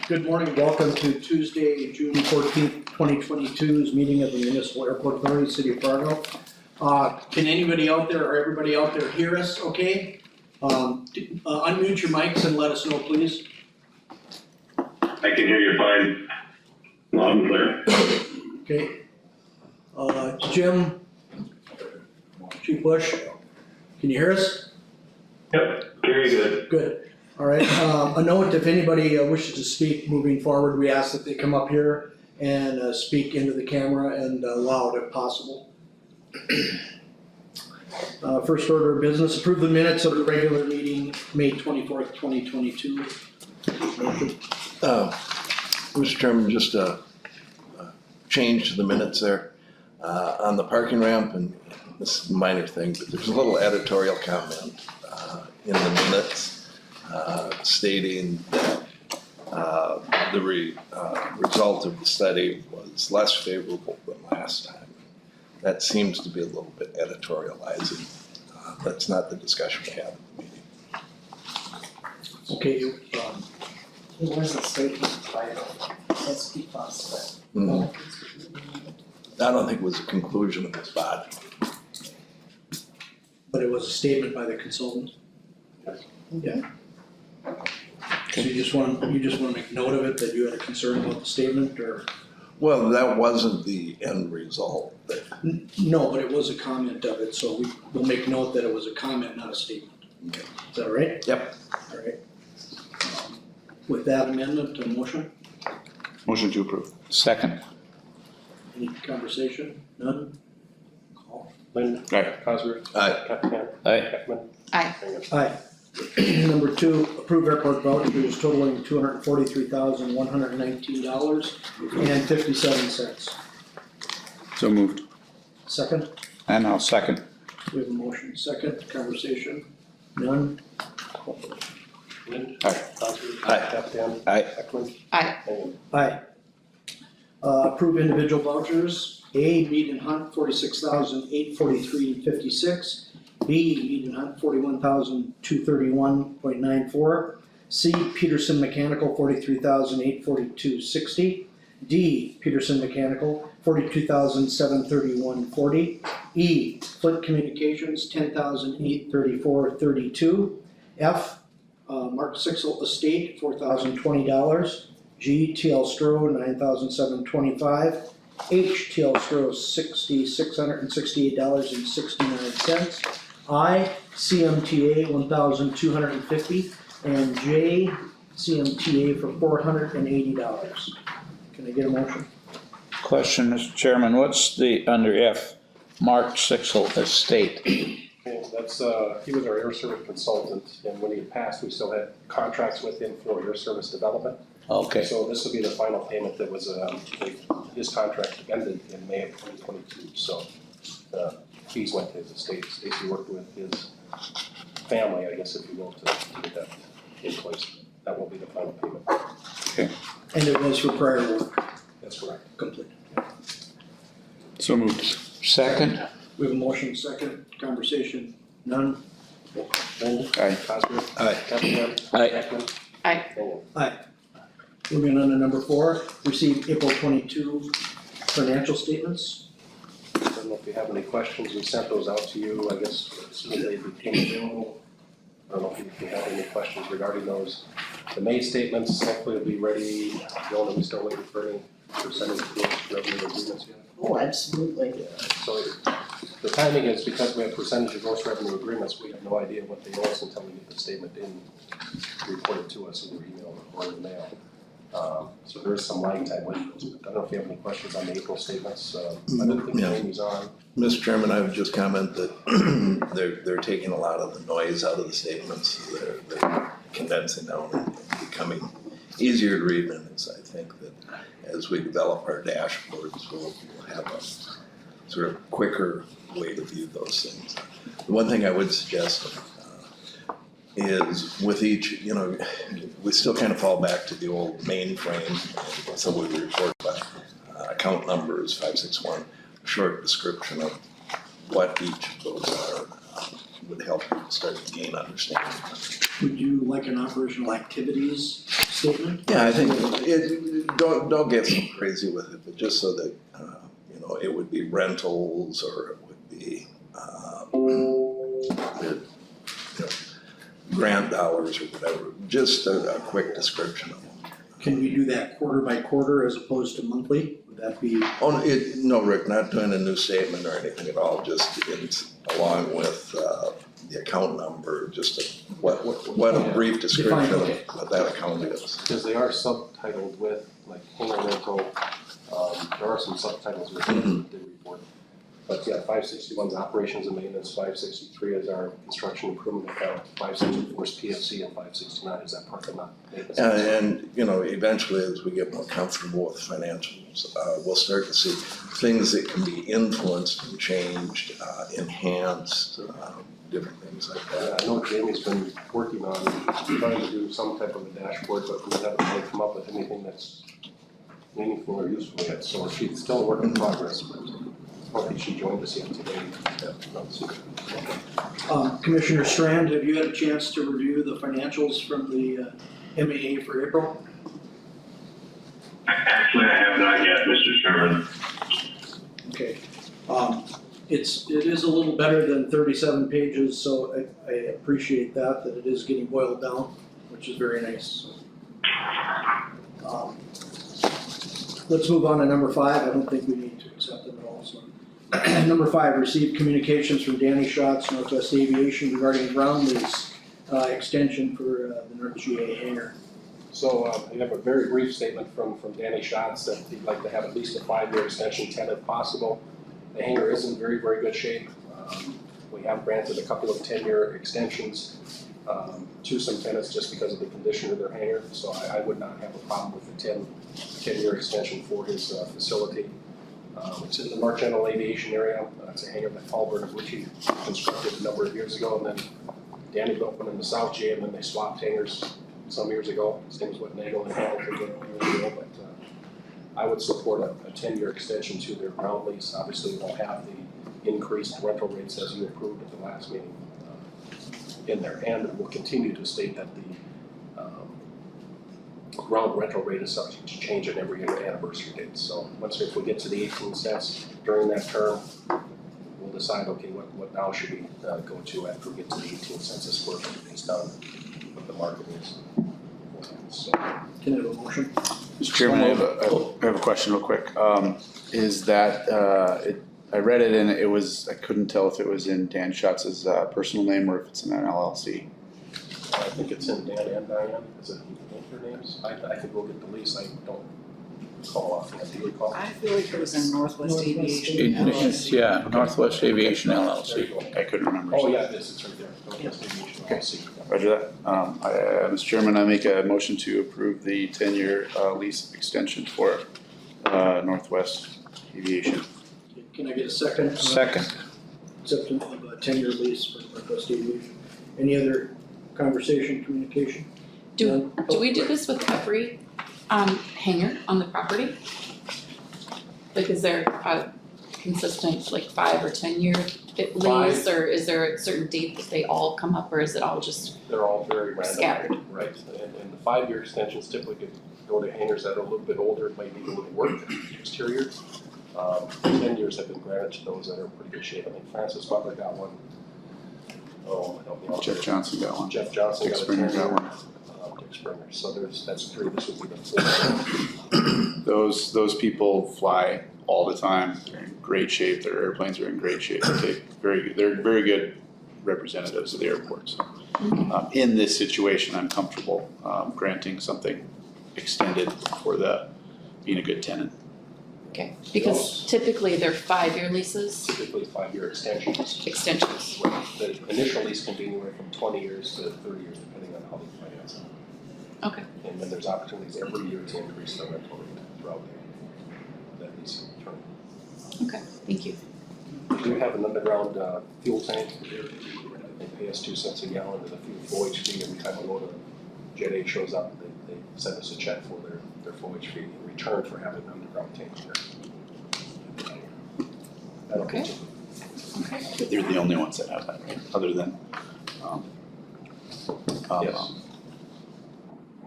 Good morning, welcome to Tuesday, June 14th, 2022's meeting of the Municipal Airport Authority, City of Fargo. Can anybody out there or everybody out there hear us okay? Unmute your mics and let us know, please. I can hear you fine, loud and clear. Okay. Jim, Chief Bush, can you hear us? Yep, very good. Good. All right, a note, if anybody wishes to speak moving forward, we ask that they come up here and speak into the camera and loud if possible. First order of business, approve the minutes of the regular meeting, May 24th, 2022. Mr. Chairman, just a change to the minutes there on the parking ramp, and this is a minor thing, but there's a little editorial comment in the minutes stating that the result of the study was less favorable than last time. That seems to be a little bit editorializing. That's not the discussion we had at the meeting. Okay, It was a statement by SP Plus, I don't think it was a conclusion of this body. but it was a statement by the consultant? Yeah. So you just want to make note of it, that you had a concern about the statement, or? Well, that wasn't the end result. No, but it was a comment of it, so we'll make note that it was a comment, not a statement. Okay. Is that all right? Yep. All right. With that amendment, a motion, Motion to approve. Second. any conversation? None? Call. Lynn. Aye. Cosgrove. Aye. Callahan. Aye. Heckman. Aye. Bingham. Aye. Number two, approve airport vouchers totaling $243,119.57. So moved. Second, And I'll second. we have a motion, second, conversation, none? Lynn. Aye. Cosgrove. Aye. Callahan. Aye. Heckman. Aye. Bingham. Aye. Approve individual vouchers, A, Mead and Hunt, $46,843.56. B, Mead and Hunt, $41,231.94. C, Peterson Mechanical, $43,842.60. D, Peterson Mechanical, $42,731.40. E, Flint Communications, $10,834.32. F, Mark Sixel Estate, $4,020. G, TL Stro, $9,725. H, TL Stro, $6,668.69. I, CMTA, $1,250. And J, CMTA for $480. Can I get a motion? Question, Mr. Chairman, what's the, under F, Mark Sixel Estate? Okay, that's, he was our air service consultant, and when he passed, we still had contracts with him for air service development. Okay, So this will be the final payment that was, his contract ended in May of 2022, so fees went to his estate. Stacy worked with his family, I guess, if you will, to get that in place. That will be the final payment. okay. And it was for prior work That's correct. completed. So moved. Second. We have a motion, second, conversation, none? Lynn. Aye. Cosgrove. Aye. Callahan. Aye. Heckman. Aye. Bingham. Aye. Moving on to number 4, receive April 22 financial statements. I don't know if you have any questions, we sent those out to you, I guess, as soon as they became available. I don't know if you have any questions regarding those. The May statements hopefully will be ready, Joan, are we still waiting for any percentage of gross revenue agreements yet? Oh, absolutely. So the timing is because we have percentage of gross revenue agreements, we have no idea what they owe us until we get the statement in, reported to us in your email or in the mail. So there is some lag time with those, but I don't know if you have any questions on the April statements. I don't think Yeah. Amy's on. Mr. Chairman, I would just comment that they're taking a lot of the noise out of the statements. They're condensing down and becoming easier to read minutes. I think that as we develop our dashboards, we'll have a sort of quicker way to view those things. The one thing I would suggest is with each, we still kind of fall back to the old mainframe, so we report by account numbers, 561, a short description of what each of those are would help people start to gain understanding. Would you like an operational activities statement? Yeah, I think don't get so crazy with it, but just so that, it would be rentals or it would be, grant dollars or whatever, just a quick description of them. Can we do that quarter by quarter as opposed to monthly? Would that be, No, Rick, not doing a new statement or anything at all, just along with, the account number, just what a brief description of okay. what that account is. Because they are subtitled with, like, hangar rental, there are some subtitles within the report. But yeah, 561 is operations and maintenance, 563 is our construction improvement account, 564 is PFC, and 569 is that parking lot maintenance. And eventually, as we get more comfortable with financials, we'll start to see things that can be influenced and changed, enhanced, different things like Yeah, that. I know Jamie's been working on trying to do some type of a dashboard, but we haven't really come up with anything that's meaningful or useful yet, so she's still a work in progress, but I think she joined us yet today. Commissioner Strand, have you had a chance to review the financials from the MAA for April? Actually, I have not yet, Mr. Chairman. Okay. It is a little better than 37 pages, so I appreciate that it is getting boiled down, which is very nice. Let's move on to number 5. I don't think we need to accept it at all. So. Number 5, received communications from Danny Schatz, Northwest Aviation, regarding ground lease extension for the North GA hangar. So we have a very brief statement from Danny Schatz that he'd like to have at least a 5-year extension, 10 if possible. The hangar is in very, very good shape. We have granted a couple of 10-year extensions to some tenants just because of the condition of their hangar. So I would not have a problem with the 10-year extension for his facility. It's in the Mark General Aviation area. It's a hangar that Paul Bernabucci constructed a number of years ago, and then Danny built one in the South J, and then they swapped hangars some years ago. His name is Nagel and Hamilton did years ago, but I would support a 10-year extension to their ground lease. Obviously, we won't have the increased rental rates as you approved at the last meeting in there, and we'll continue to state that the ground rental rate is subject to change at every anniversary date. So if we get to the 18 cents during that term, we'll decide, okay, what now should we go to after we get to the 18 cents a square foot based on what the market is. So, Can I have a motion? Mr. Chairman, I have a question real quick. Is that, I read it and I couldn't tell if it was in Dan Schatz's personal name or if it's in an LLC. I think it's in Dan and Diane. Is it their names? I think we'll get the lease. I don't recall offhand. Do you recall? I feel like it was in Northwest Aviation. Yeah, Northwest Aviation LLC. I couldn't remember. Oh, yeah, it is. It's right there. Northwest Aviation LLC. Roger that. Mr. Chairman, I make a motion to approve the 10-year lease extension for Northwest Aviation. Can I get a second? Second. Acceptance of a 10-year lease for Northwest Aviation. Any other conversation, communication? Do we do this with every hangar on the property? Like, is there a consistent, like, 5 or 10 year lease, or is there a certain date that they all come up, or is it all just They're all very random. scattered? Right, and the 5-year extensions typically could go to hangars that are a little bit older, might need a little work exterior. 10 years have been granted to those that are in pretty good shape. I think Francis Butler got one. Oh, help me out. Jeff Johnson got one. Jeff Johnson Dick got a Springer 10-year. got one. Dick Springer, so that's 3, this would be the 4th. Those people fly all the time. They're in great shape. Their airplanes are in great shape. They're very good representatives of the airport. So, in this situation, I'm comfortable granting something extended for being a good tenant. Okay, because typically they're 5-year leases, Typically 5-year extensions. extensions. Right. The initial lease can be anywhere from 20 years to 30 years, depending on how they finance it. Okay. And then there's opportunities every year to increase the rental rate throughout that lease term. Okay, thank you. We do have an underground fuel tank. They pay us 2 cents a gallon to the fuel foliage fee every time a load of Jet A shows up. They send us a check for their foliage fee in return for having an underground tank there. That'll Okay. continue. Okay. They're the only ones that have that, right? Other than Yes.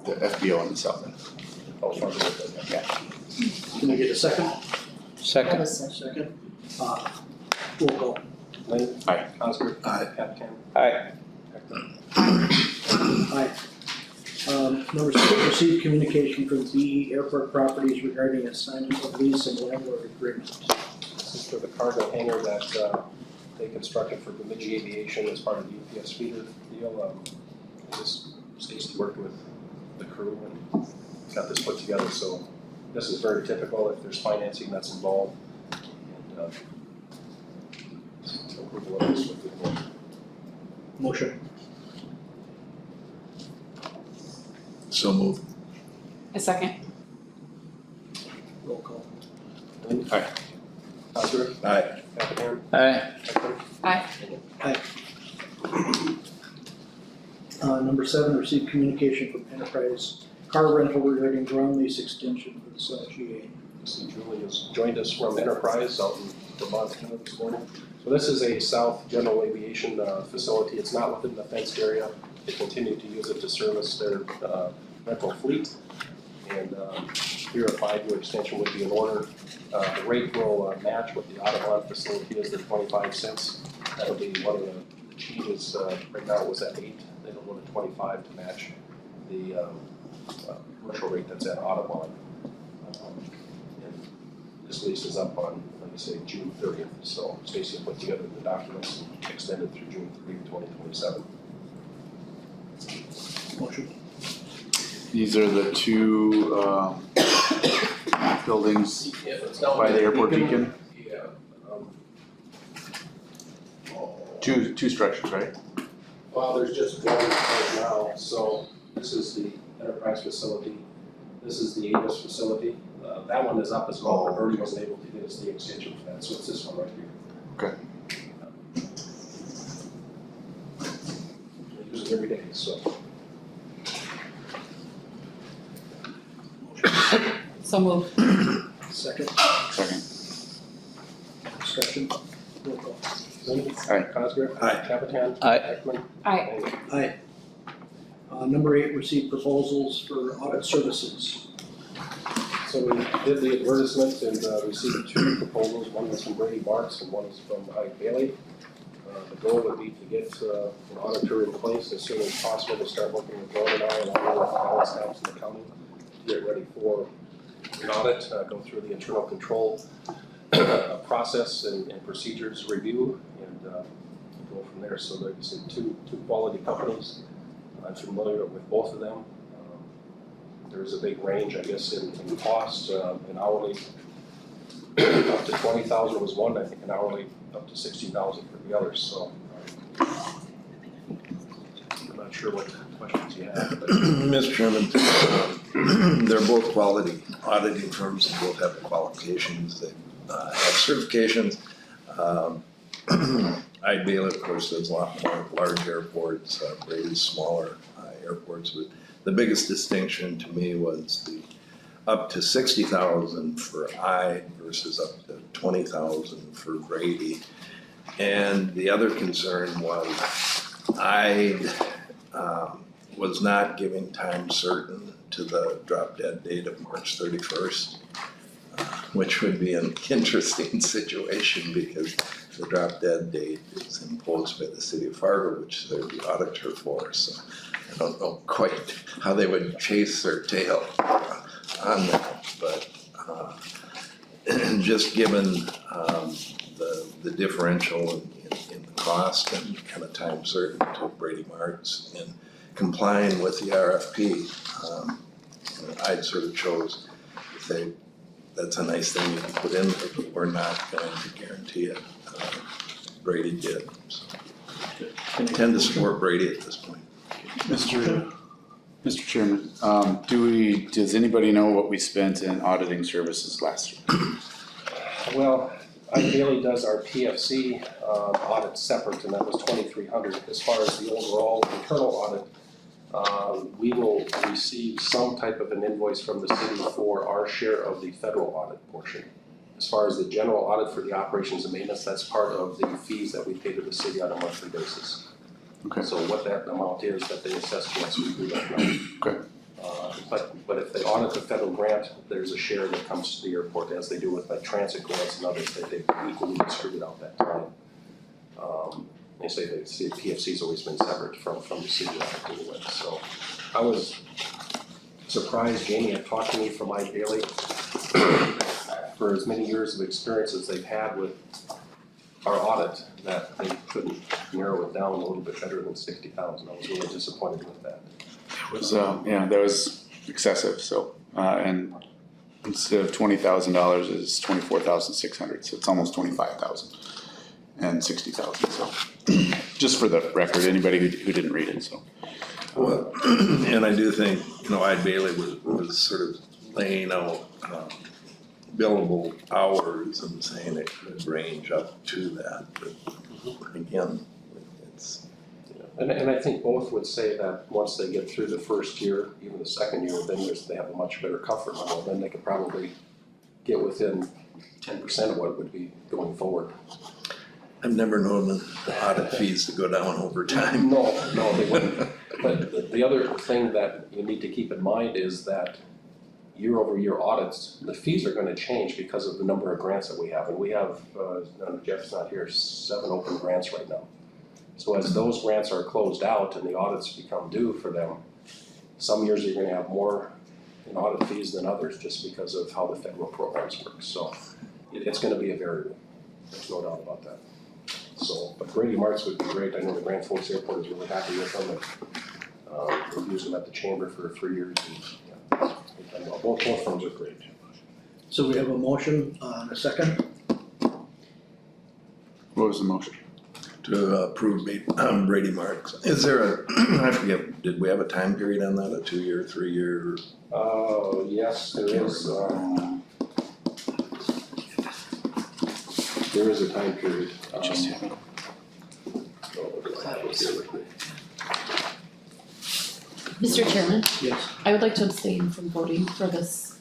The FBO on the south end. Oh, farther than that. Yeah. Can I get a second? Second. Second. Roll call. Lynn? Aye. Oscar? Aye. Captain? Aye. Aye. Number 6, receive communication from BE Airport Properties regarding assignment of lease and landlord agreement. This is for the cargo hangar that they constructed for Bemidji Aviation as part of the UPS feeder deal. Stacy worked with the crew and got this put together, so this is very typical if there's financing that's involved. And approval of this would be good. Motion. So moved. A second. Roll call. Lynn? Aye. Oscar? Aye. Captain? Aye. Hector? Aye. Number 7, receive communication from Enterprise Car Rental regarding ground lease extension for the South GA. So Julie has joined us from Enterprise out in Vermont this morning. So this is a South General Aviation facility. It's not within the fenced area. They continue to use it to service their rental fleet. And here a 5-year extension would be in order. The rate will match what the Audit facility is, the 25 cents. That'll be one of the changes. Right now it was at 8. They don't want a 25 to match the commercial rate that's at Audubon. And this lease is up on, like I say, June 30th. So Stacy put together the documents and extended through June 3, 2027. Motion. These are the two buildings Yeah, it's down by to the airport beacon. Yeah. Two structures, right? Well, there's just one right now, so this is the Enterprise facility, this is the Avis facility. That one is up as well, but Bernie wasn't able to get us the extension for that, so it's this one right here. Okay. We use it every day, so. So moved. Second. Second. Discussion. Roll call. Lynn? Aye. Cosgrove? Aye. Captain? Aye. Heckman? Aye. Aye. Number 8, receive proposals for audit services. So we did the advertisement and received 2 proposals. One was from Brady Marks and one is from Ike Bailey. The goal would be to get an auditor in place as soon as possible to start working with Dawn and I and all the balance staffs in the county to get ready for an audit, go through the internal control process and procedures review and go from there. So there's two quality companies. I'm familiar with both of them. There's a big range, I guess, in cost, in hourly. Up to 20,000 was one, I think, an hourly up to 60,000 for the others. So I'm not sure what questions you have, but Mr. Chairman, they're both quality auditing firms, they both have qualifications, they have certifications. Ike Bailey, of course, does a lot more large airports, Brady's smaller airports, but the biggest distinction to me was the up to 60,000 for I versus up to 20,000 for Brady. And the other concern was I was not giving time certain to the drop dead date of March 31st, which would be an interesting situation because the drop dead date is imposed by the city of Fargo, which they're the auditor for. So I don't know quite how they would chase their tail on that, but just given the differential in the cost and kind of time certain to Brady Marks and complying with the RFP, I'd sort of chose to say that's a nice thing you can put in there, but we're not going to guarantee it. Brady did, so I tend to support Brady at this point. Mr. Chairman, does anybody know what we spent in auditing services last year? well, Ike Bailey does our PFC audit separate, and that was 2,300. As far as the overall internal audit, we will receive some type of an invoice from the city for our share of the federal audit portion. As far as the general audit for the operations and maintenance, that's part of the fees that we pay to the city on a monthly basis. Okay. So what that amount is that they assess to us, we don't know. Okay. But if they audit the federal grant, there's a share that comes to the airport, as they do with like transit grants and others, that they equally distribute out that time. They say that PFC's always been separate from the city to begin with, so I was surprised Jamie had talked to me from my daily for as many years of experience as they've had with our audit, that they couldn't narrow it down a little bit better than 60,000. I was really disappointed with that. It was, yeah, that was excessive, so, and instead of $20,000 is $24,600, so it's almost 25,000 and 60,000, so, just for the record, anybody who didn't read it, so. Well, and I do think, Ide Bailey was sort of laying out billable hours and saying it could range up to that, but again, it's. And I think both would say that once they get through the first year, even the second year, then they have a much better comfort level, then they could probably get within 10% of what it would be going forward. I've never known the audit fees to go down over time. No, they wouldn't. But the other thing that you need to keep in mind is that year-over-year audits, the fees are gonna change because of the number of grants that we have. And we have, Jeff's not here, 7 open grants right now. So as those grants are closed out and the audits become due for them, some years you're gonna have more in audit fees than others just because of how the federal programs work. So it's gonna be a variable, there's no doubt about that. So, but Brady Marks would be great. I know the Grand Forks Airport is really happy with them. We've used them at the chamber for 3 years. And, yeah, both firms are great. So we have a motion and a second. What was the motion? To approve Brady Marks. Is there I forget, did we have a time period on that, a 2-year, 3-year? Yes, there is. There is a time period. Mr. Chairman, Yes. I would like to abstain from voting for this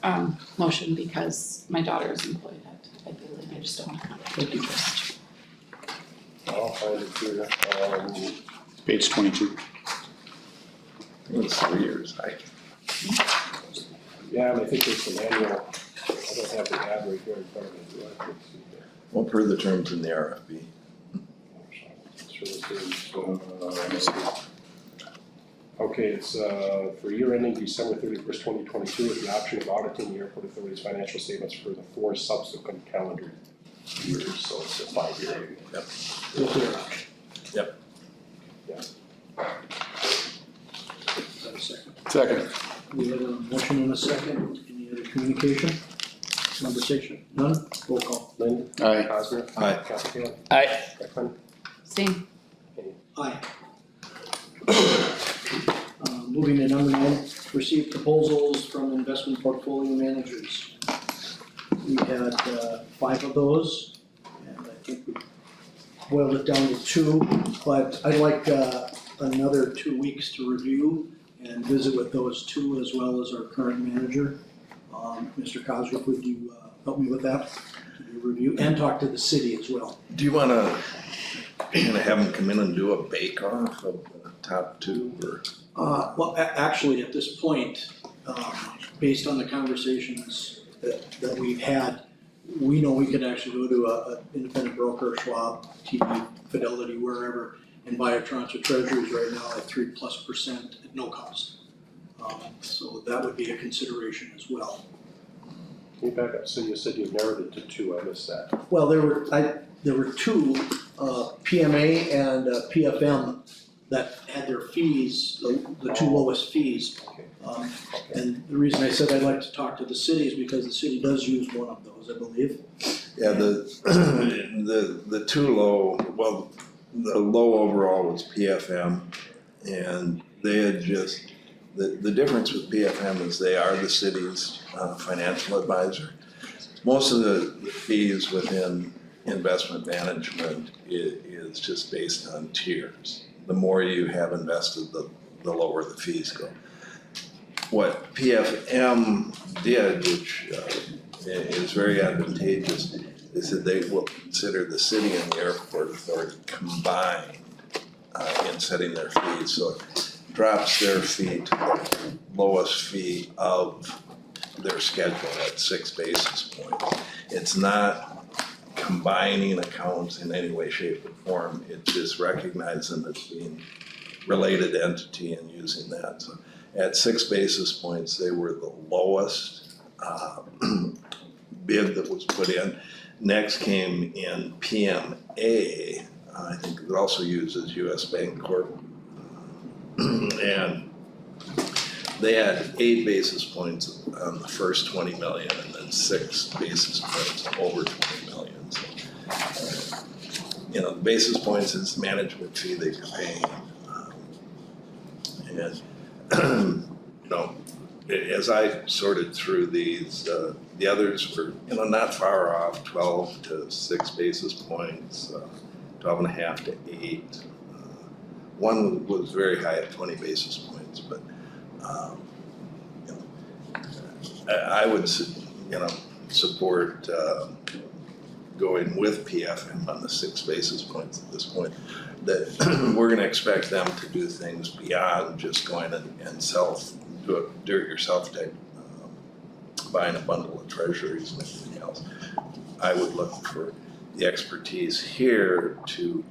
motion because my daughter is employed at Bailey and I just don't want to conflict of interest. I'll find it here. Page 22. It's 3 years. Yeah, and I think there's some annual, I don't have the ad right here in front of me. Do I? Let's see there. Well, per the terms in the RFP. Okay, it's for year ending December 31st, 2022, with the option of auditing the airport authority's financial statements for the 4 subsequent calendar years, so it's a 5-year. Yep. Yeah. Have a second. Second. We have a motion and a second. Any other communication? Conversation? None? Roll call. Lynn? Aye. Cosner? Aye. Castleton? Aye. Beckman? Abstain. Aye. Moving to number 9, receive proposals from investment portfolio managers. We had 5 of those, and I think we boiled it down to 2, but I'd like another 2 weeks to review and visit with those 2 as well as our current manager. Mr. Cosgrove, would you help me with that? To do a review and talk to the city as well. Do you wanna have them come in and do a bake-off of the top 2, or? Well, actually, at this point, based on the conversations that we've had, we know we could actually go to a independent broker, Schwab, TD, Fidelity, wherever, and buy a tranche of treasuries right now at 3+% at no cost. So that would be a consideration as well. Can you back up? So you said you narrowed it to 2, I missed that. Well, there were 2, PMA and PFM, that had their fees, the 2 lowest fees. Okay. And the reason I said I'd like to talk to the city is because the city does use one of those, I believe. Yeah, the 2 low, well, the low overall was PFM, and they had just, the difference with PFM is they are the city's financial advisor. Most of the fees within investment management is just based on tiers. The more you have invested, the lower the fees go. What PFM did, which is very advantageous, is that they will consider the city and the airport authority combined in setting their fees. So drops their fee to the lowest fee of their schedule at 6 basis points. It's not combining accounts in any way, shape, or form. It's just recognizing it being related entity and using that. So at 6 basis points, they were the lowest bid that was put in. Next came in PMA. I think it also uses US Bank Corp. And they had 8 basis points on the first 20 million and then 6 basis points over 20 million. So, you know, the basis points is the management fee that you're paying. And, you know, as I sorted through these, the others were, you know, not far off, 12 to 6 basis points, 12 and a half to 8. One was very high at 20 basis points, but you know, I would, you know, support going with PFM on the 6 basis points at this point. That we're going to expect them to do things beyond just going and do it yourself type, buying a bundle of treasuries and everything else. I would look for the expertise here to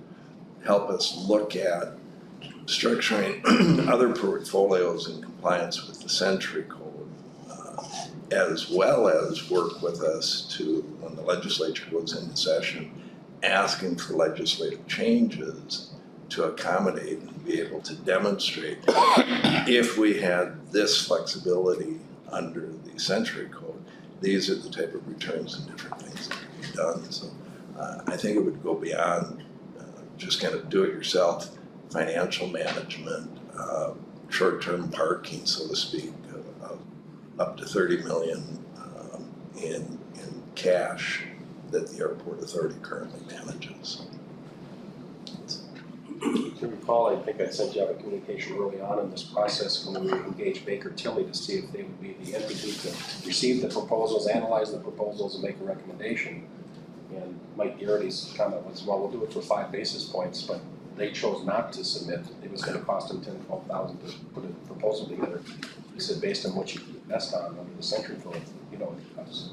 help us look at structuring other portfolios in compliance with the Century Code, as well as work with us to, when the legislature goes into session, asking for legislative changes to accommodate and be able to demonstrate if we had this flexibility under the Century Code, these are the type of returns and different things that can be done. So I think it would go beyond just kind of do it yourself, financial management, short-term parking, so to speak, up to 30 million in cash that the airport authority currently manages. If you recall, I think I sent you out a communication early on in this process when we engaged Baker Tilly to see if they would be the entity to receive the proposals, analyze the proposals, and make a recommendation. And Mike Garrity's comment was, well, we'll do it for 5 basis points, but they chose not to submit. It was gonna cost them $10,000 to $12,000 to put a proposal together. He said, based on what you invest on under the Century Code, you know what it costs.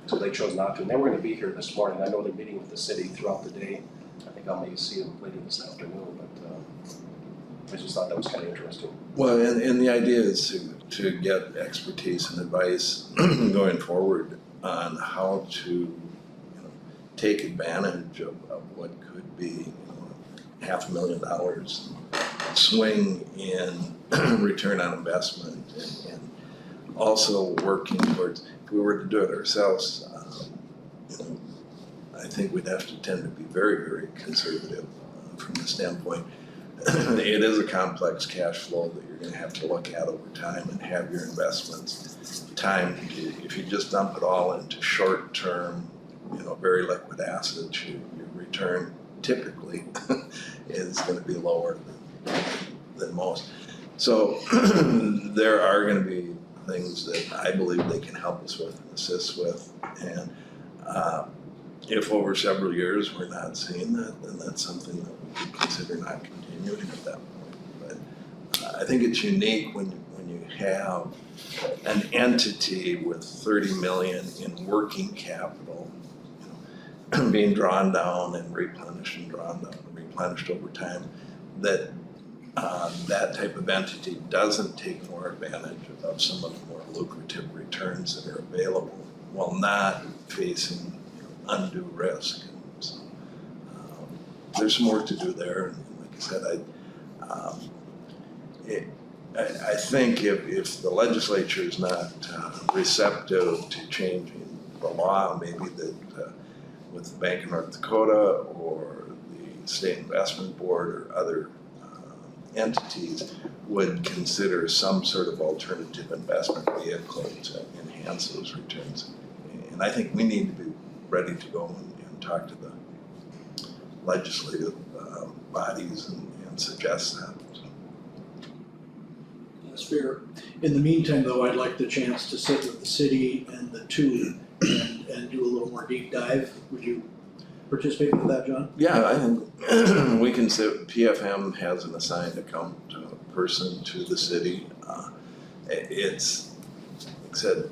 So they chose not to, and they were gonna be here this morning. I know they're meeting with the city throughout the day. I think I'll maybe see them later this afternoon, but I just thought that was kind of interesting. Well, and the idea is to get expertise and advice going forward on how to, you know, take advantage of what could be, you know, $500,000 swing in return on investment, and also working towards, if we were to do it ourselves, you know, I think we'd have to tend to be very, very conservative from the standpoint. It is a complex cash flow that you're going to have to look at over time and have your investments timed. If you just dump it all into short-term, you know, very liquid assets, your return typically is going to be lower than most. So there are going to be things that I believe they can help us with and assist with, and if over several years we're not seeing that, then that's something that we could consider not continuing at that point. But I think it's unique when you have an entity with 30 million in working capital, you know, being drawn down and replenished and drawn down and replenished over time, that that type of entity doesn't take more advantage of some of the more lucrative returns that are available while not facing undue risk. And so, there's some work to do there. And like I said, I think if the legislature is not receptive to changing the law, maybe that with the Bank of North Dakota or the State Investment Board or other entities would consider some sort of alternative investment vehicle to enhance those returns. And I think we need to be ready to go and talk to the legislative bodies and suggest that. That's fair. In the meantime, though, I'd like the chance to sit with the city and the two and do a little more deep dive. Would you participate with that, John? Yeah, I think we can say PFM has an assigned account person to the city. It's, like I said,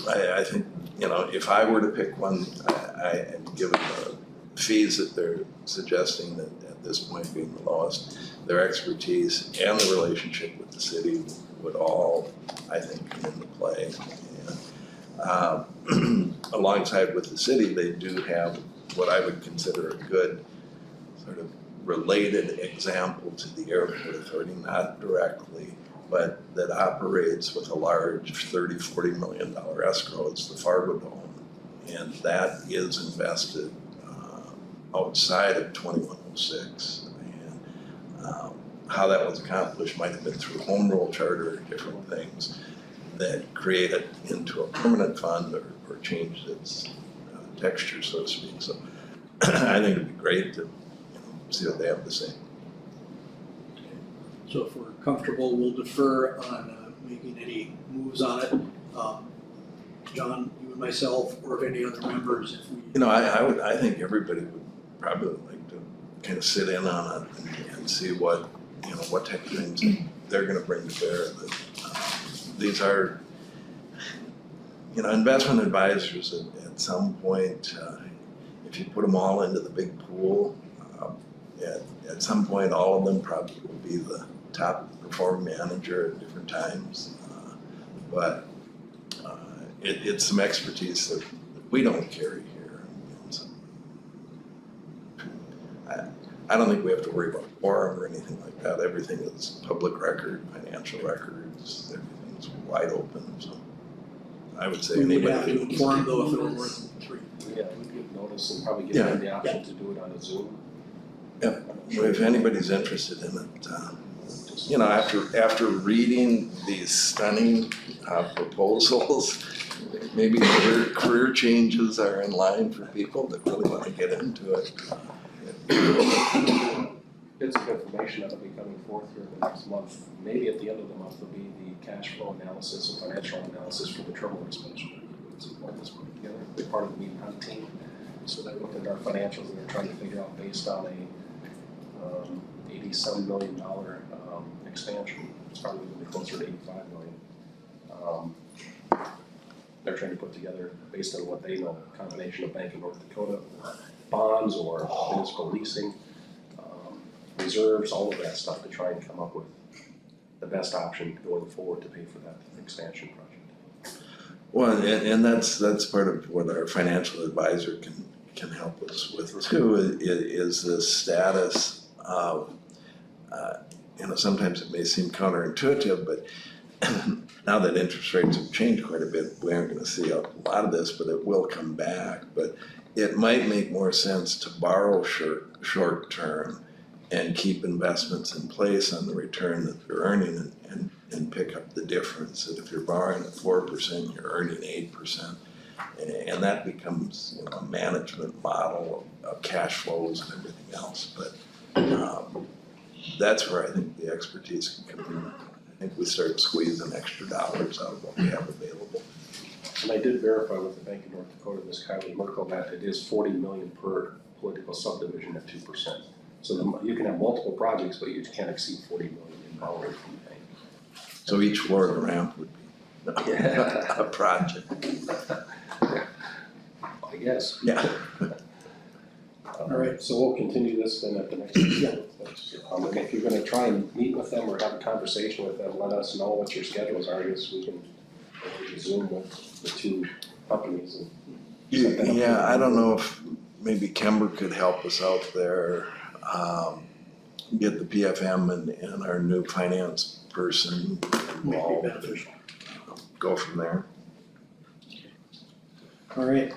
I think, you know, if I were to pick one, given the fees that they're suggesting that at this point being the lowest, their expertise and the relationship with the city would all, I think, come into play. And, alongside with the city, they do have what I would consider a good sort of related example to the airport authority, not directly, but that operates with a large $30-40 million escrow. It's the Fargo Dome, and that is invested outside of 2106. And how that was accomplished might have been through home rule charter or different things that create it into a permanent fund or changed its texture, so to speak. So I think it'd be great to see what they have to say. So if we're comfortable, we'll defer on making any moves on it. John, you and myself, or if any other members, if we. You know, I think everybody would probably like to kind of sit in on it and see what, you know, what type of things they're gonna bring to bear. But, these are, you know, investment advisors at some point, if you put them all into the big pool, at some point, all of them probably will be the top performing manager at different times. But it's some expertise that we don't carry here. So, I don't think we have to worry about quorum or anything like that. Everything is public record, financial records, everything's wide open. So I would say We would anybody have to can- inform though if there were more than three. Yeah, we give notice and probably give them the option to do it on a Zoom. If anybody's interested in it, you know, after reading these stunning proposals, maybe career changes are in line for people that really want to get into it. Bits of information that'll be coming forth here in the next month. Maybe at the end of the month will be the cash flow analysis and financial analysis for the terminal expansion. So what this put together, they're part of the meeting hunt team. So they looked at our financials and they're trying to figure out based on a $87 million expansion. It's probably going to be closer to $85 million. They're trying to put together, based on what they know, a combination of Bank of North Dakota bonds or municipal leasing, reserves, all of that stuff to try and come up with the best option going forward to pay for that expansion project. Well, and that's part of what our financial advisor can help us with too, is the status of, you know, sometimes it may seem counterintuitive, but now that interest rates have changed quite a bit, we aren't gonna see a lot of this, but it will come back. But it might make more sense to borrow short term and keep investments in place on the return that you're earning and pick up the difference. That if you're borrowing at 4%, you're earning 8%. And that becomes, you know, a management model of cash flows and everything else. But that's where I think the expertise can come in. I think we start squeezing extra dollars out of what we have available. And I did verify with the Bank of North Dakota, this Kylie Merkel, that it is $40 million per political subdivision at 2%. So you can have multiple projects, but you can't exceed $40 million in borrowing from the bank. So each floor of the ramp would be a project. I guess. Yeah. All right. So we'll continue this then at the next meeting. And if you're gonna try and meet with them or have a conversation with them, let us know what your schedules are. I guess we can Zoom with the two companies and. set that up. Yeah, I don't know if maybe Kember could help us out there. Get the PFM and our new finance person Might be involved. beneficial. Go from there. All right,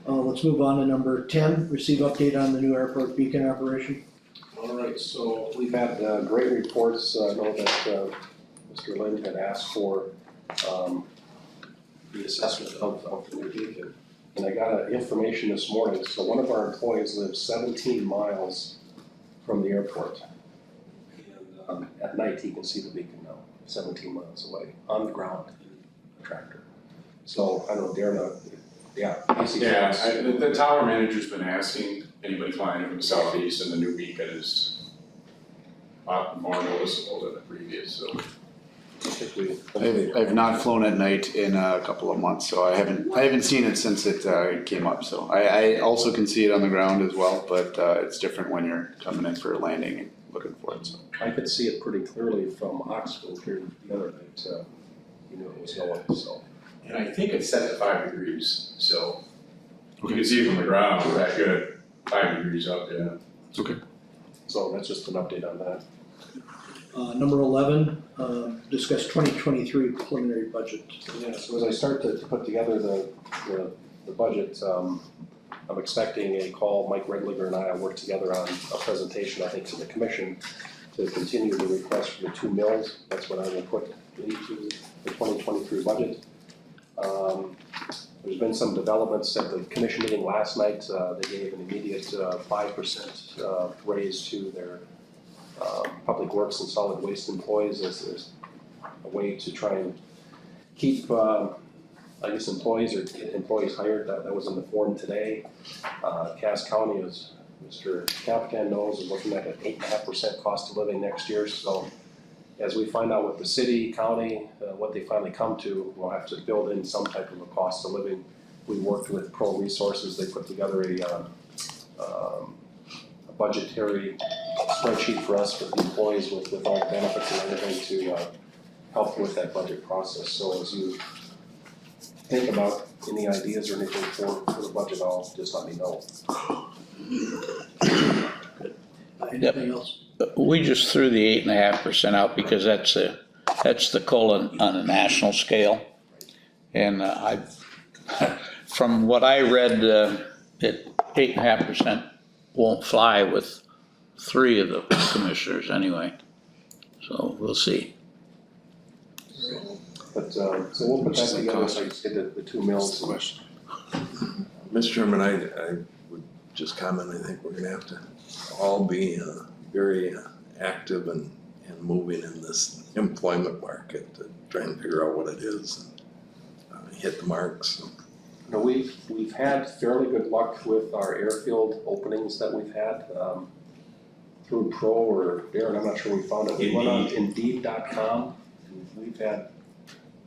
let's move on to number 10, receive update on the new airport beacon operation. All right, so we've had great reports. I know that Mr. Lynn had asked for the assessment of the new beacon. And I got information this morning. So one of our employees lives 17 miles from the airport. And at night he can see the beacon now, 17 miles away, on the ground in a tractor. So I know Darren, Yeah, AC Yeah, Gas. the tower manager's been asking anybody flying from the southeast, and the new beacon is a lot more noticeable than the previous, so. I think we. I've not flown at night in a couple of months, so I haven't seen it since it came up, so I also can see it on the ground as well, but it's different when you're coming in for a landing and looking for it, so. I could see it pretty clearly from Oxford here the other night, you knew it was going, so. And I think it's set to 5 degrees, so you can see it from the ground, it's that good, 5 degrees up, yeah. So that's just an update on that. Number 11, discuss 2023 preliminary budget. Yeah, so as I start to put together the budget, I'm expecting a call, Mike Redliger and I will work together on a presentation, I think, to the commission to continue the request for the 2 mills. That's what I will put into the 2023 budget. There's been some developments at the commission meeting last night. They gave an immediate 5% raise to their public works and solid waste employees as a way to try and keep, I guess, employees or get employees hired. That was in the form today. Cass County, as Mr. Capitan knows, is looking at an 8.5% cost of living next year. So as we find out what the city, county, what they finally come to, we'll have to build in some type of a cost of living. We worked with Pro Resources. They put together a budgetary spreadsheet for us with the employees with all the benefits and everything to help with that budget process. So as you think about any ideas or anything for the budget, just let me know. Anything else? We just threw the 8.5% out because that's the COLA on a national scale. And from what I read, that 8.5% won't fly with 3 of the commissioners anyway. So we'll see. But, so we'll put that together, like I said, the 2 mills. Mr. Chairman, I would just comment, I think we're gonna have to all be very active and moving in this employment market to try and figure out what it is and hit the marks. You know, we've had fairly good luck with our airfield openings that we've had through Pro or Darren, I'm not sure we found it. We went on Indeed.com and we've had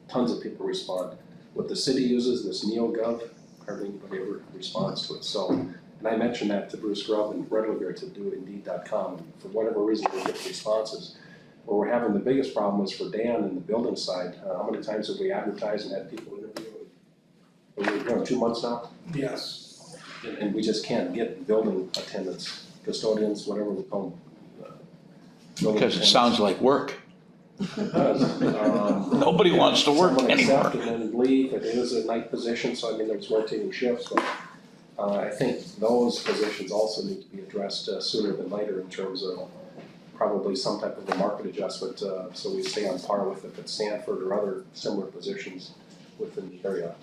tons of people respond. What the city uses, this NeoGov, hardly anybody ever responds to it. So, and I mentioned that to Bruce Grubb and Redliger to do Indeed.com. And for whatever reason, we get responses. Where we're having the biggest problem is for Dan in the building side. How many times have we advertised and had people interview? We've done 2 months now? Yes. And we just can't get building attendants, custodians, whatever we call them. Because it sounds like work. It does. Nobody wants to work Someone anymore. accept and then leave, it is a night position, so I mean, there's rotating shifts, but I think those positions also need to be addressed sooner than later in terms of probably some type of a market adjustment, so we stay on par with if it's Stanford or other similar positions within the area.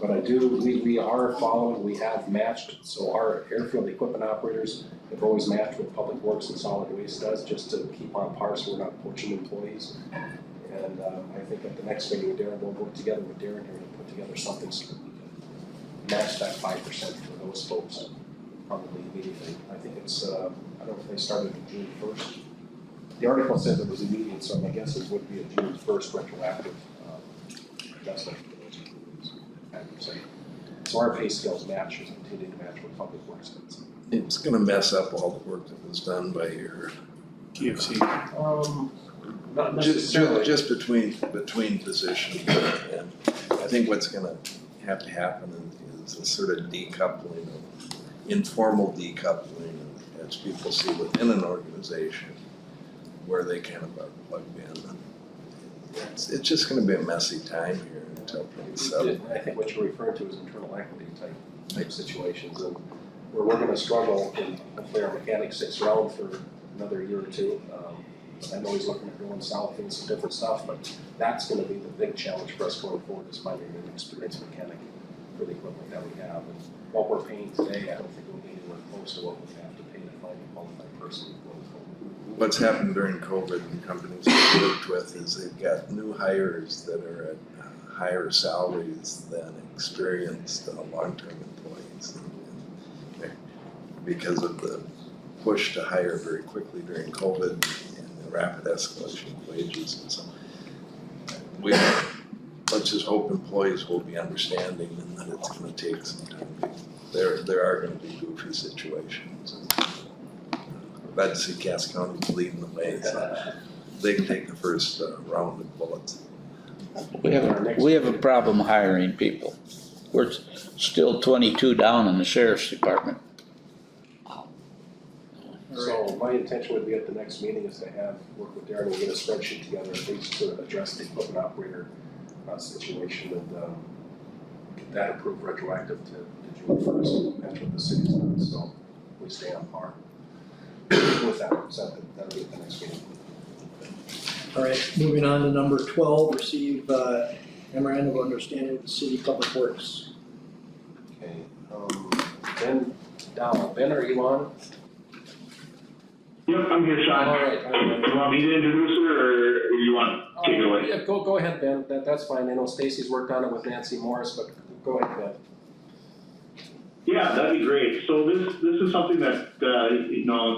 But we are following, we have matched, so our airfield equipment operators have always matched what Public Works and Solid Waste does, just to keep on par so we're not poaching employees. And I think at the next meeting, Darren, we'll work together with Darren here to put together something so that we can match that 5% for those folks probably immediately. I think it's, I don't know if they started on June 1st. The article says it was immediate, so my guess it would be a June 1st retroactive adjustment. So our pay scales match, and continue to match what Public Works does. It's gonna mess up all the work that was done by your TFC. Not necessarily. just between positions. And I think what's gonna have to happen is a sort of decoupling, informal decoupling, as people see within an organization where they kind of are plugged in. It's just gonna be a messy time here until things settle. I think what you're referring to is internal equity type situations, and where we're gonna struggle, and hopefully our mechanic sticks around for another year or 2. I know he's looking at going south and some different stuff, but that's gonna be the big challenge for us going forward, is finding an experienced mechanic for the equipment that we have. And what we're paying today, I don't think we'll be anywhere close to what we have to pay to find a qualified person going forward. We what's happened during COVID and companies we've worked with is they've got new hires that are at higher salaries than experienced long-term employees. And because of the push to hire very quickly during COVID and the rapid escalation of wages and so let's just hope employees will be understanding and that it's gonna take some time. There are gonna be goofy situations. Glad to see Cass County leading the way, so they can take the first round of bullets. We have a problem hiring people. We're still 22 down in the sheriff's department. So my intention would be at the next meeting is to work with Darren and get a spreadsheet together, at least to address the equipment operator situation and get that approved retroactive to June 1st. That's what the city's done, so we stay on par with that. So that'll be at the next meeting. All right, moving on to number 12, receive memorandum of understanding with the city public works. Okay, Ben Dow. Ben, are you on? Yep, I'm here, Sean. All right. You want me to introduce her, or you want to take it away? Yeah, go ahead, Ben. That's fine. I know Stacy's worked on it with Nancy Morris, but go ahead, Ben. Yeah, that'd be great. So this is something that,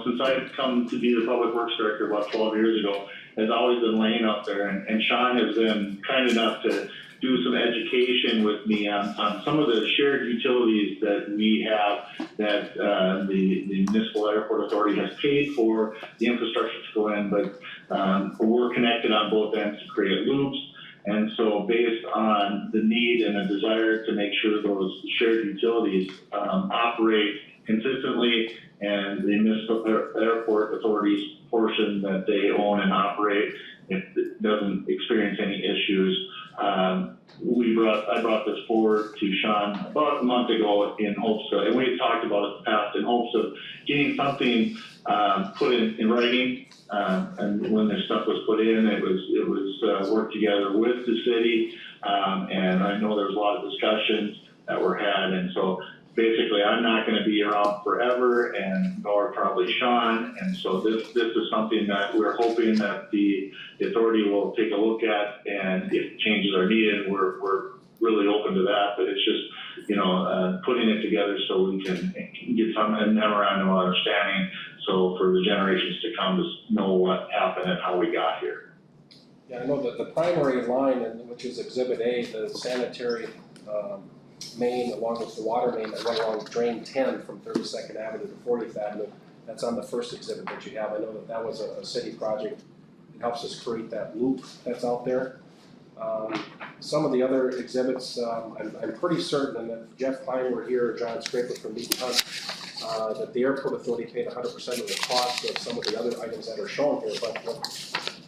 since I've come to be the Public Works Director about 12 years ago, has always been laying out there. And Sean has been kind enough to do some education with me on some of the shared utilities that we have that the Municipal Airport Authority has paid for the infrastructure to go in, but we're connected on both ends to create loops. And so based on the need and a desire to make sure those shared utilities operate consistently and the Municipal Airport Authority's portion that they own and operate, if it doesn't experience any issues, I brought this forward to Sean about a month ago in hopes of, and we had talked about it in the past, in hopes of getting something put in writing. And when this stuff was put in, it was worked together with the city, and I know there was a lot of discussions that were had, and so basically I'm not going to be around forever, and nor probably Sean, and so this is something that we're hoping that the authority will take a look at, and if changes are needed, we're really open to that, but it's just, putting it together so we can get a memorandum of understanding, so for the generations to come to know what happened and how we got here. Yeah, I know that the primary line, which is Exhibit A, the sanitary main along with the water main that went along Drain 10 from 32nd Avenue to 40th Avenue, that's on the first exhibit that you have. I know that was a city project. It helps us create that loop that's out there. Some of the other exhibits, I'm pretty certain, and that Jeff Klein were here, John Scraper from Meat Hunt, that the airport authority paid 100% of the cost of some of the other items that are shown here, but what,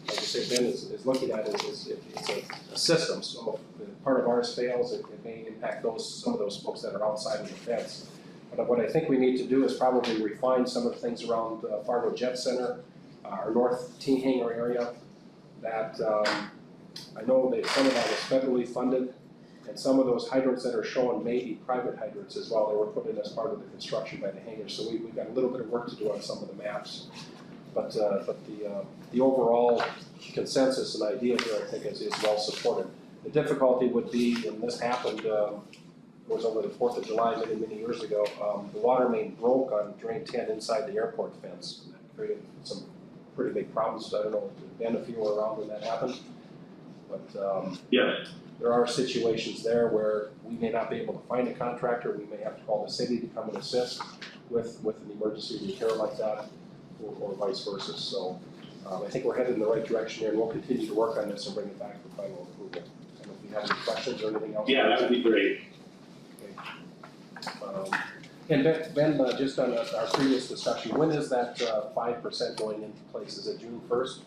like I say, Ben is looking at is it's a system, so if part of ours fails, it may impact some of those folks that are outside of the fence. But what I think we need to do is probably refine some of the things around Fargo Jet Center, our North T Hangar area, that I know that some of that is federally funded, and some of those hydrants that are shown may be private hydrants as well. They were put in as part of the construction by the hangar, so we've got a little bit of work to do on some of the maps. But the overall consensus and idea here, I think, is well supported. The difficulty would be, and this happened, it was over the 4th of July many years ago, the water main broke on Drain 10 inside the airport fence. And that created some pretty big problems. I don't know, Ben, if you were around when that happened. But Yes. there are situations there where we may not be able to find a contractor. We may have to call the city to come and assist with an emergency repair like that, or vice versa. So I think we're headed in the right direction here, and we'll continue to work on this and bring it back for final approval. And if you have any questions or anything else. Yeah, that would be great. Okay. And Ben, just on our previous discussion, when is that 5% going into place? Is it June 1st?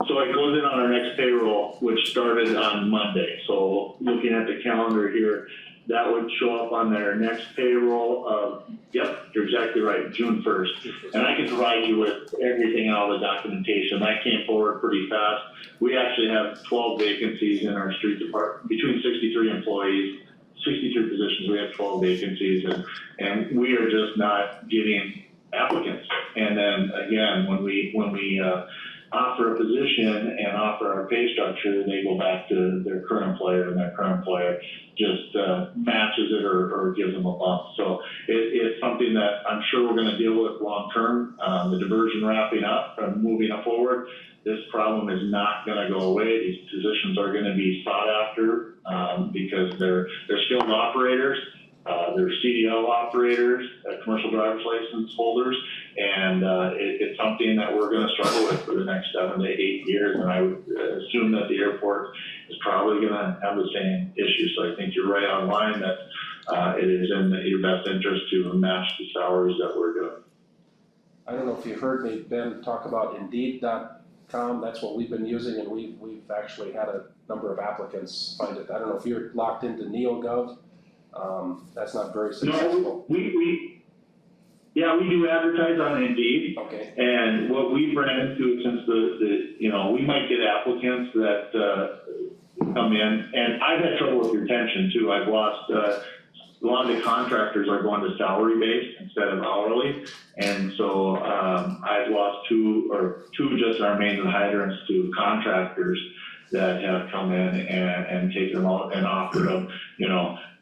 So it goes in on our next payroll, which started on Monday. So looking at the calendar here, that would show up on their next payroll of, yep, you're exactly right, June 1st. And I can provide you with everything, all the documentation. That came forward pretty fast. We actually have 12 vacancies in our street department, between 63 employees, 63 positions, we have 12 vacancies, and we are just not getting applicants. And then again, when we offer a position and offer our pay structure, they go back to their current employer, and their current employer just matches it or gives them a bump. So it's something that I'm sure we're going to deal with long term. The diversion wrapping up and moving forward, this problem is not going to go away. These positions are going to be sought after because they're skilled operators. They're CDL operators, commercial driver's license holders, and it's something that we're going to struggle with for the next 7 to 8 years. And I would assume that the airport is probably going to have the same issue. So I think you're right on line that it is in your best interest to match the salaries that we're doing. I don't know if you heard me, Ben, talk about Indeed.com. That's what we've been using, and we've actually had a number of applicants find it. I don't know if you're locked into NeoGov. That's not very successful. No, we do advertise on Indeed. Okay. And what we've ran into since we might get applicants that come in, and I've had trouble with retention too. I've lost a lot of the contractors are going to salary based instead of hourly, and so I've lost two just our main hydrants to contractors that have come in and taken them out and offered them,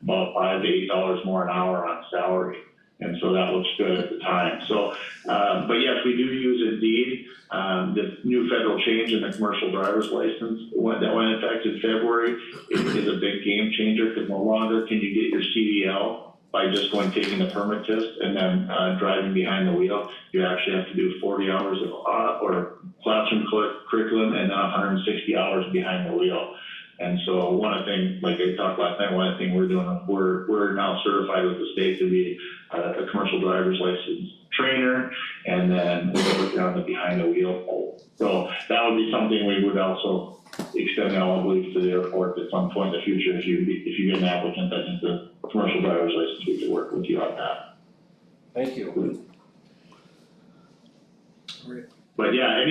about $5 to $8 more an hour on salary. And so that looks good at the time. So, but yes, we do use Indeed. The new federal change in the commercial driver's license that went into effect in February is a big game changer, because no longer can you get your CDL by just taking the permit test and then driving behind the wheel. You actually have to do 40 hours of or classroom curriculum and then 160 hours behind the wheel. And so one of the things, like I talked last night, one of the things we're doing, we're now certified with the state to be a commercial driver's license trainer, and then we're working on the behind the wheel pole. So that would be something we would also extend eligibility to the airport at some point in the future. If you get an applicant that needs a commercial driver's license, we could work with you on that. Thank you. But yeah, I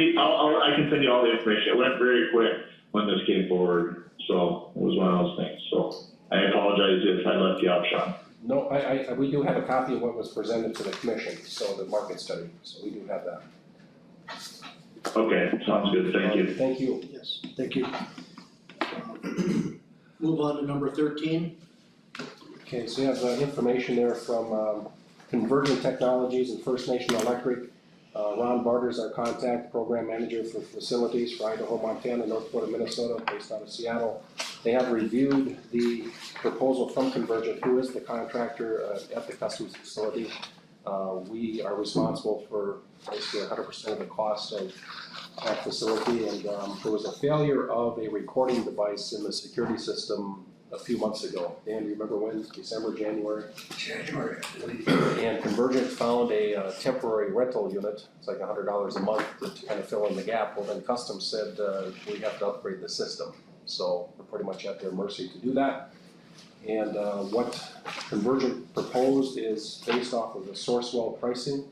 can send you all the information. It went very quick when this came forward. So it was one of those things. So I apologize if I left you out, Sean. No, we do have a copy of what was presented to the commission, so the market study, so we do have that. Okay, sounds good, thank you. Thank you. Yes, thank you. Move on to number 13. Okay, so you have information there from Convergent Technologies and First Nation Electric. Ron Barter's our contact program manager for facilities for Idaho, Montana, North Dakota, Minnesota, based out of Seattle. They have reviewed the proposal from Convergent, who is the contractor at the customs facility. We are responsible for basically 100% of the cost of that facility, and there was a failure of a recording device in the security system a few months ago. Dan, do you remember when? December, January? January, I believe. And Convergent found a temporary rental unit. It's like $100 a month to kind of fill in the gap. Well, then Customs said we have to upgrade the system. So we're pretty much at their mercy to do that. And what Convergent proposed is based off of the Sourcewell pricing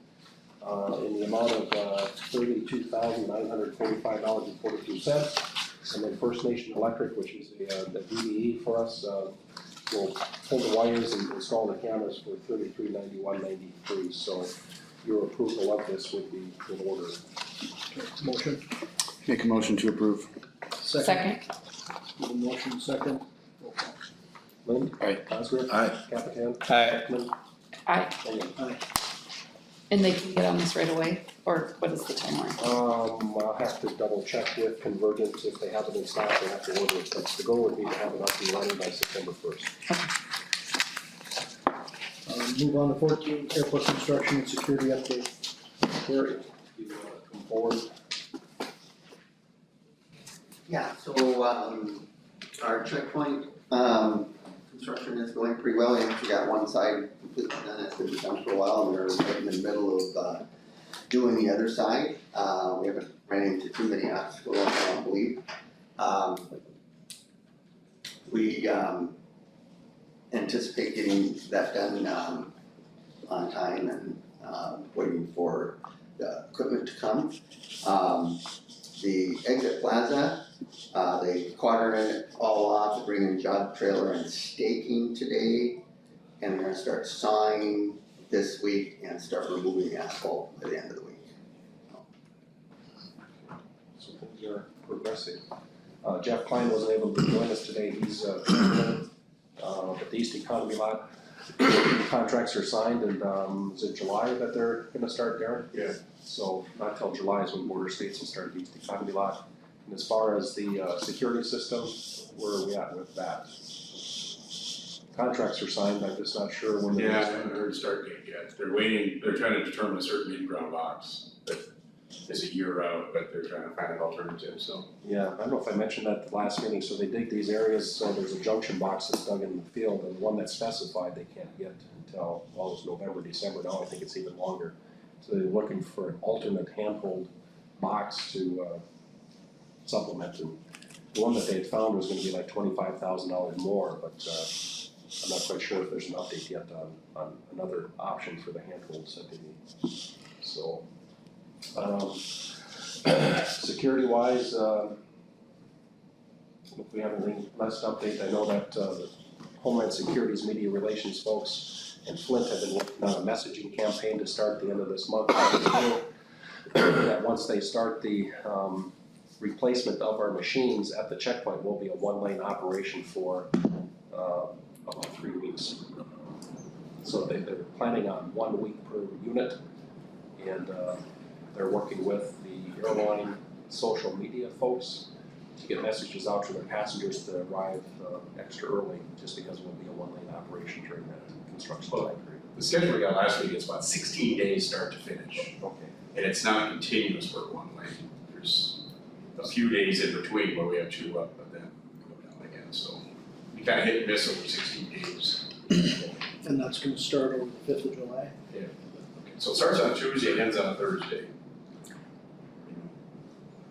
in the amount of $32,945.42. And then First Nation Electric, which is the DBE for us, will pull the wires and install the cameras for $3391.93. So your approval of this would be in order. Okay, motion. Make a motion to approve. Second. Motion second. Lynn? Aye. Osgood? Aye. Capitan? Aye. Beckman? Aye. Aye. And they can get on this right away, or what is the timeline? I'll have to double check with Convergent. If they have it in stock, they have to order it. But the goal would be to have it up and running by September 1st. Move on to 14, airport construction and security update. Gary, you want to come forward? Yeah, so our checkpoint construction is going pretty well. We actually got one side completely done. It's been done for a while, and we're right in the middle of doing the other side. We haven't ran into too many obstacles, I don't believe. We anticipate getting that done on time and waiting for the equipment to come. The exit plaza, they quartered it all off, bringing job trailer and staking today, and they're gonna start sawing this week and start removing asphalt by the end of the week. So things are progressing. Jeff Klein wasn't able to join us today, he's, but the East Economy Lot contracts are signed, and, is it July that they're gonna start, Darren? Yeah. So not till July is when Border States will start the East Economy Lot. And as far as the, security system, where are we at with that? Contracts are signed, I'm just not sure when they're. Yeah, I haven't heard start date yet. They're waiting, they're trying to determine a certain in-ground box that is a year out, but they're trying to find an alternative, so. Yeah, I don't know if I mentioned that at the last meeting, so they dig these areas, so there's a junction box that's dug in the field, and the one that's specified they can't get until, well, it's November, December, now I think it's even longer. So they're looking for an alternate handhold box to, supplement, and the one that they had found was gonna be like $25,000 more, but, I'm not quite sure if there's an update yet on another option for the handholds that they need, so. Security wise, if we have anything less to update, I know that, the Homeland Security's media relations folks and Flint have been working on a messaging campaign to start the end of this month. That once they start the, replacement of our machines at the checkpoint will be a one-lane operation for, about 3 weeks. So they're planning on 1 week per unit, and, they're working with the airline social media folks to get messages out to their passengers to arrive extra early, just because it will be a one-lane operation during that construction time period. The schedule we got last week is about 16 days start to finish, Okay. and it's not continuous work one lane. There's a few days in between where we have two up, but then we go down again, so we kind of hit and miss over 16 days. And that's gonna start over the 5th of July? Yeah. So it starts on Tuesday and ends on Thursday.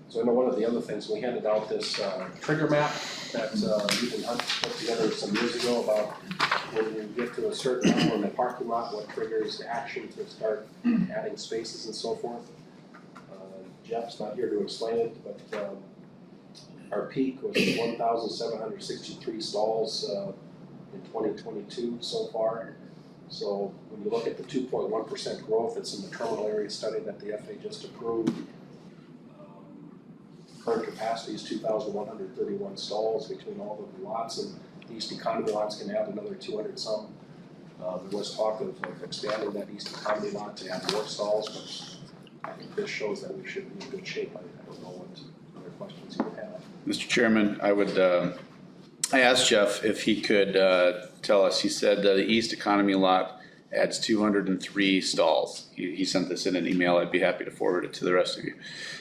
So I know one of the other things, we handed out this trigger map that Ethan Hunt put together some years ago about when you get to a certain number in the parking lot, what triggers action to start adding spaces and so forth. Jeff's not here to explain it, but our peak was 1,763 stalls in 2022 so far. So when you look at the 2.1% growth, it's in the terminal area study that the FAA just approved. Current capacity is 2,131 stalls between all of the lots, and the East Economy lots can add another 200 some. There was talk of expanding that East Economy lot to add more stalls, but I think this shows that we should be in good shape. I don't know what other questions you would have. Mr. Chairman, I would, I asked Jeff if he could tell us, he said the East Economy lot adds 203 stalls. He sent this in an email, I'd be happy to forward it to the rest of you.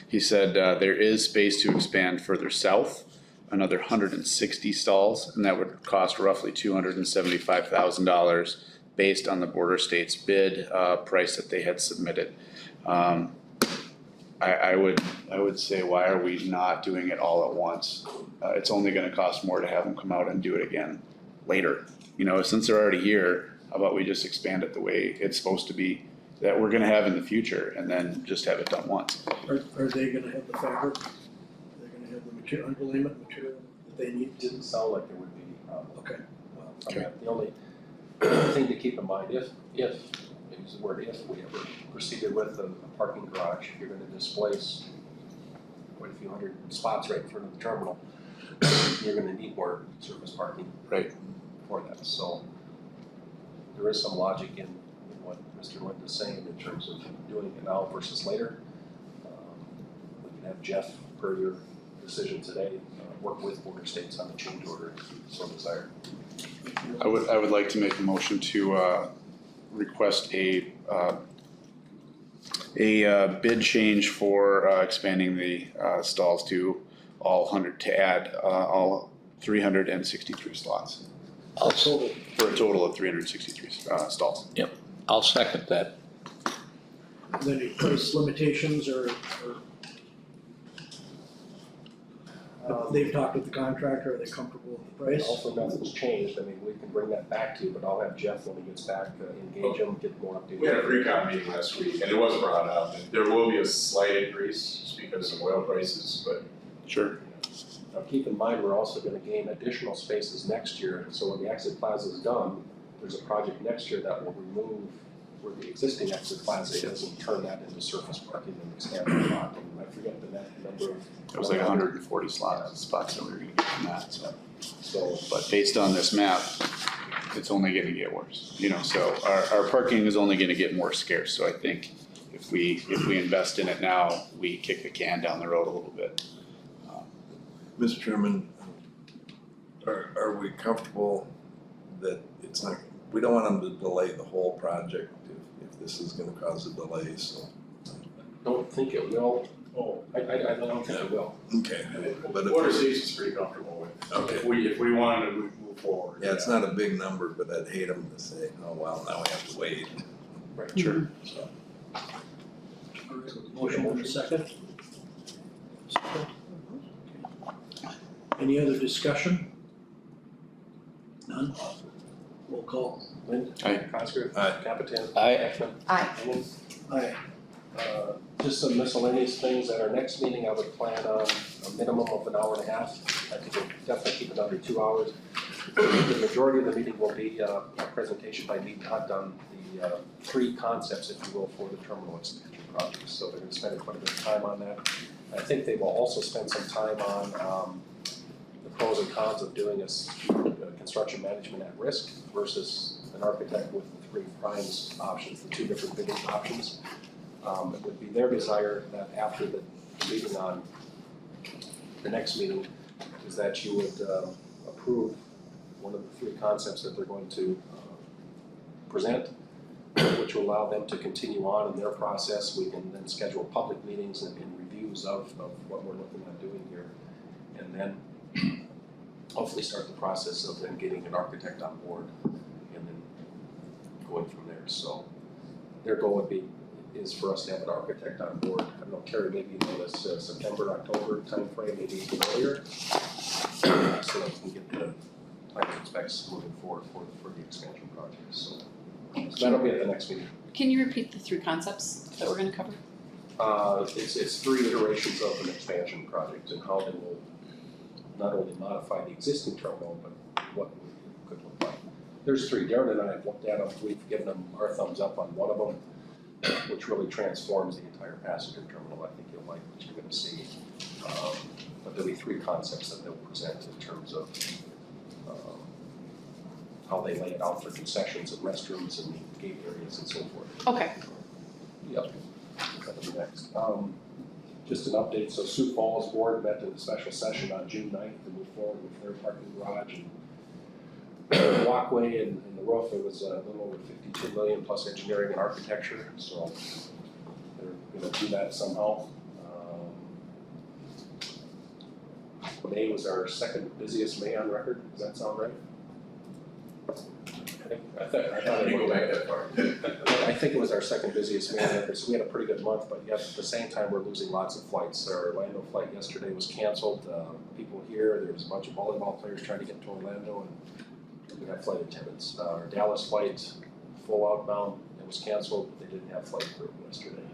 He said there is space to expand further south, another 160 stalls, and that would cost roughly $275,000 based on the border state's bid price that they had submitted. I would say, why are we not doing it all at once? It's only gonna cost more to have them come out and do it again later. You know, since they're already here, how about we just expand it the way it's supposed to be, that we're gonna have in the future, and then just have it done once. Are they gonna have the fabric? Are they gonna have the material, underlayment material that they need? Didn't sound like there would be any problem. Okay. The only thing to keep in mind, if, use the word if, we ever proceeded with a parking garage, you're gonna displace quite a few hundred spots right in front of the terminal. You're gonna need more surface parking. Right. For that, so there is some logic in what Mr. Lind is saying in terms of doing it now versus later. We can have Jeff, per your decision today, work with border states on the change order if you so desire. I would like to make a motion to request a bid change for expanding the stalls to all 100, to add all 363 slots. For a total of 363 stalls. Yep, I'll second that. Any price limitations or they've talked with the contractor, are they comfortable with the price? Also, nothing's changed, I mean, we can bring that back to you, but I'll have Jeff, when he gets back, engage him, get more updated. We had a pre-con meeting last week, and it was brought up, and there will be a slight increase just because of oil prices, but. Sure. Now, keep in mind, we're also gonna gain additional spaces next year, so when the exit plaza is done, there's a project next year that will remove where the existing exit plaza is and turn that into surface parking and expand the lot. And I forget the number of. It was like 140 spots that we were gonna get from that, so. So, But based on this map, it's only gonna get worse, you know, so our parking is only gonna get more scarce, so I think if we invest in it now, we kick the can down the road a little bit. Mr. Chairman, are we comfortable that it's not, we don't want them to delay the whole project if this is gonna cause a delay, so. don't think it will. I don't think it will. Okay, but Water if, Station's pretty comfortable with, Okay. if we wanted to move forward. yeah, it's not a big number, but I'd hate them to say, oh, well, now we have to wait. Right, sure. So, All right, motion and a second. Any other discussion? None? Roll call. Lynn? Aye. Coster? Aye. Capitan? Aye. Ekman? Aye. Engel? Aye. Just some miscellaneous things, at our next meeting, I would plan on a minimum of an hour and a half. I think we'll definitely keep it under 2 hours. The majority of the meeting will be a presentation by Lee Hunt on the 3 concepts, if you will, for the terminal expansion project. So they're gonna spend quite a bit of time on that. I think they will also spend some time on the pros and cons of doing construction management at risk versus an architect with the 3 primes options, the 2 different bidding options. It would be their desire that after the meeting on the next meeting is that you would approve one of the 3 concepts that they're going to present, which will allow them to continue on in their process. We can then schedule public meetings and reviews of what we're looking at doing here. And then hopefully start the process of then getting an architect on board and then going from there. So their goal would be is for us to have an architect on board. I don't know, Terry, maybe you know this September, October timeframe, maybe even earlier, so that we can get the plans and specs moving forward for the expansion project. So that'll be at the next meeting. Can you repeat the 3 concepts that we're gonna cover? It's 3 iterations of an expansion project and how they will not only modify the existing terminal, but what it could look like. There's 3. Darren and I have looked at them. We've given them our thumbs up on one of them, which really transforms the entire passenger terminal. I think you'll like what you're gonna see. But there'll be 3 concepts that they'll present in terms of how they lay it out for concessions and restrooms and gate areas and so forth. Okay. Yep. That'll be next. Just an update, so Sioux Falls Board met in a special session on June 9th to move forward with their parking garage and walkway and the roof. It was a little over $52 million plus engineering and architecture, so they're gonna do that somehow. May was our 2nd busiest May on record, does that sound right? I think it was our 2nd busiest May on record, so we had a pretty good month, but yet at the same time, we're losing lots of flights. Our Orlando flight yesterday was canceled. People here, there was a bunch of volleyball players trying to get to Orlando, and we had flight attendants. Our Dallas flight, full outbound, it was canceled. They didn't have flight crew yesterday.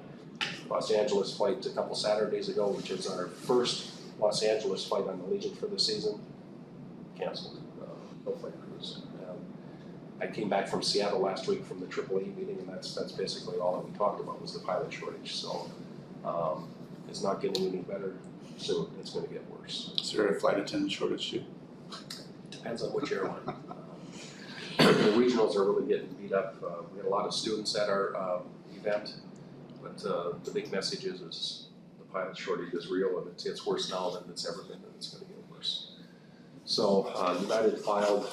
Los Angeles flight a couple Saturdays ago, which is our first Los Angeles flight on the Legion for the season, canceled. No flight crews. I came back from Seattle last week from the AAA meeting, and that's basically all that we talked about was the pilot shortage. So it's not getting any better soon. It's going to get worse. Is there a flight attendant shortage too? Depends on which airline. The regionals are really getting beat up. We had a lot of students at our event, but the big message is the pilot shortage is real, and it's worse now than it's ever been, and it's going to get worse. So United filed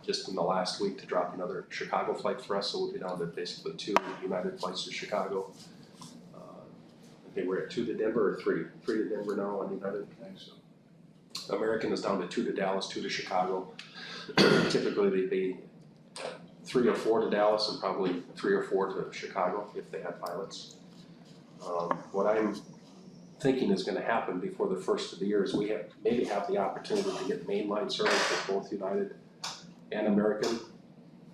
just in the last week to drop another Chicago flight for us, so we'll be down to basically 2 United flights to Chicago. They were at 2 to Denver or 3? 3 to Denver now on United. So American is down to 2 to Dallas, 2 to Chicago. Typically they'd be 3 or 4 to Dallas and probably 3 or 4 to Chicago if they had pilots. What I'm thinking is going to happen before the first of the year is we maybe have the opportunity to get mainline service with both United and American,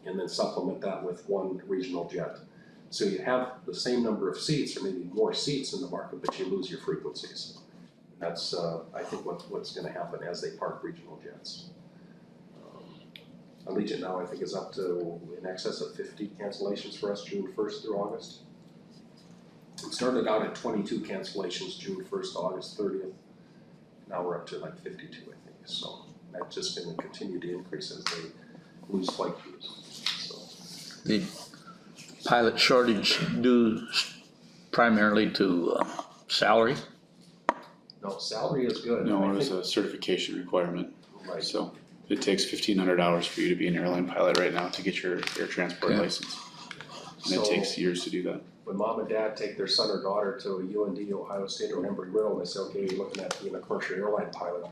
and then supplement that with 1 regional jet. So you have the same number of seats, or maybe more seats in the market, but you lose your frequencies. That's I think what's going to happen as they park regional jets. Allegiant now, I think, is up to in excess of 50 cancellations for us June 1st through August. It started out at 22 cancellations June 1st to August 30th. Now we're up to like 52, I think. So that's just going to continue to increase as they lose flight crews. So. The pilot shortage due primarily to salary? No, salary is good. No, I it was think- a certification requirement, Right. so it takes 1,500 hours for you to be an airline pilot right now to get your air transport Okay. license. And it So- takes years to do that. When mom and dad take their son or daughter to a UND, Ohio State, or Embry-Riddle, they say, okay, you're looking at being a commercial airline pilot.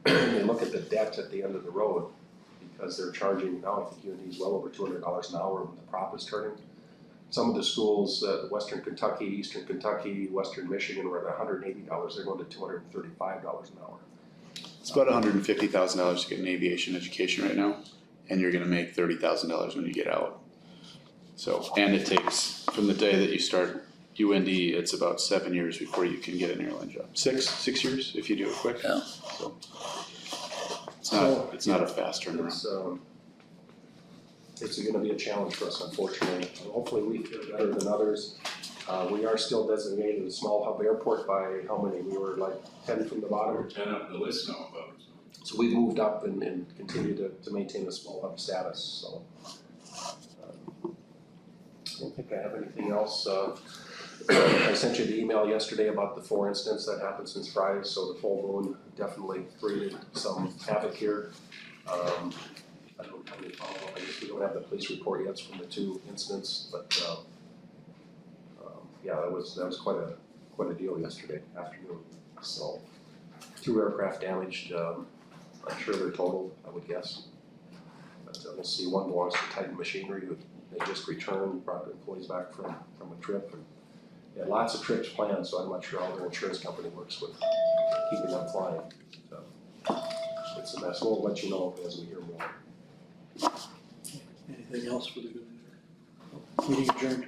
And they look at the debt at the end of the road, because they're charging, now I think UND's well over $200 an hour when the prop is turning. Some of the schools, Western Kentucky, Eastern Kentucky, Western Michigan, were at $180, they're going to $235 an hour. It's about $150,000 to get an aviation education right now, and you're gonna make $30,000 when you get out. So, and it takes, from the day that you start UND, it's about 7 years before you can get an airline job. Six years if you do it quick. Yeah. So, it's not a fast turnaround. It's gonna be a challenge for us, unfortunately. Hopefully we feel better than others. We are still designated a small hub airport by how many? We were like 10 from the bottom. We're 10 up the list now, but. So we've moved up and continue to maintain a small hub status, so. I don't think I have anything else. I sent you the email yesterday about the 4 incidents that happened since Friday, so the full moon definitely created some havoc here. I don't have any follow-up, I guess we don't have the police report yet from the 2 incidents, but yeah, that was quite a deal yesterday afternoon. So 2 aircraft damaged, I'm sure they're totaled, I would guess. But we'll see. One belongs to Titan Machinery, who they just returned, brought their employees back from a trip, and they had lots of trips planned, so I'm not sure how their insurance company works with keeping them flying. So it's a mess. We'll let you know as we hear more. Anything else for the good? Meeting adjourned.